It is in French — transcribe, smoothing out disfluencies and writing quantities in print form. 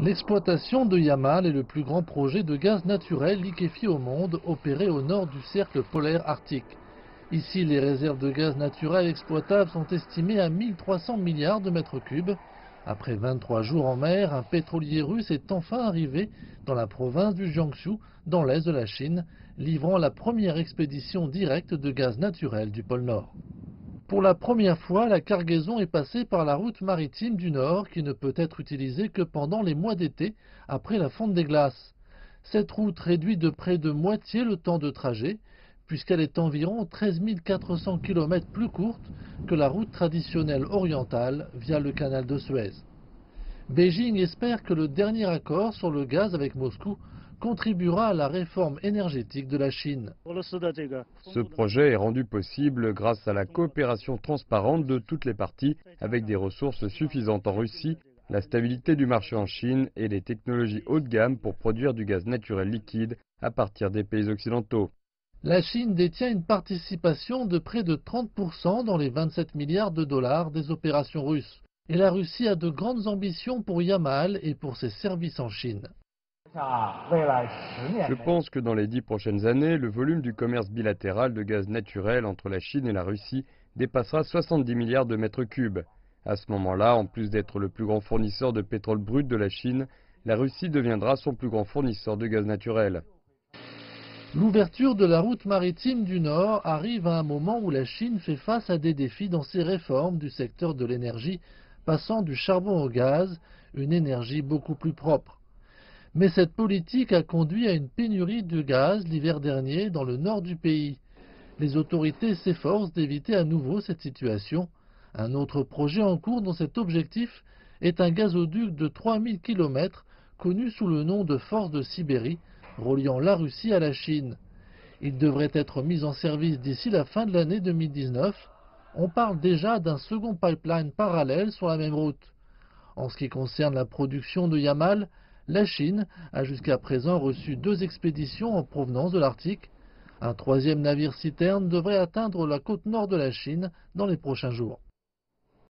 L'exploitation de Yamal est le plus grand projet de gaz naturel liquéfié au monde, opéré au nord du cercle polaire arctique. Ici, les réserves de gaz naturel exploitables sont estimées à 1300 milliards de mètres cubes. Après 23 jours en mer, un pétrolier russe est enfin arrivé dans la province du Jiangsu, dans l'est de la Chine, livrant la première expédition directe de gaz naturel du pôle Nord. Pour la première fois, la cargaison est passée par la route maritime du Nord qui ne peut être utilisée que pendant les mois d'été, après la fonte des glaces. Cette route réduit de près de moitié le temps de trajet, puisqu'elle est environ 13 400 km plus courte que la route traditionnelle orientale via le canal de Suez. Beijing espère que le dernier accord sur le gaz avec Moscou contribuera à la réforme énergétique de la Chine. Ce projet est rendu possible grâce à la coopération transparente de toutes les parties avec des ressources suffisantes en Russie, la stabilité du marché en Chine et les technologies haut de gamme pour produire du gaz naturel liquide à partir des pays occidentaux. La Chine détient une participation de près de 30% dans les 27 milliards de dollars des opérations russes. Et la Russie a de grandes ambitions pour Yamal et pour ses services en Chine. Je pense que dans les 10 prochaines années, le volume du commerce bilatéral de gaz naturel entre la Chine et la Russie dépassera 70 milliards de mètres cubes. À ce moment-là, en plus d'être le plus grand fournisseur de pétrole brut de la Chine, la Russie deviendra son plus grand fournisseur de gaz naturel. L'ouverture de la route maritime du Nord arrive à un moment où la Chine fait face à des défis dans ses réformes du secteur de l'énergie, passant du charbon au gaz, une énergie beaucoup plus propre. Mais cette politique a conduit à une pénurie de gaz l'hiver dernier dans le nord du pays. Les autorités s'efforcent d'éviter à nouveau cette situation. Un autre projet en cours dans cet objectif est un gazoduc de 3000 km connu sous le nom de Force de Sibérie, reliant la Russie à la Chine. Il devrait être mis en service d'ici la fin de l'année 2019. On parle déjà d'un second pipeline parallèle sur la même route. En ce qui concerne la production de Yamal, la Chine a jusqu'à présent reçu 2 expéditions en provenance de l'Arctique. Un troisième navire-citerne devrait atteindre la côte nord de la Chine dans les prochains jours.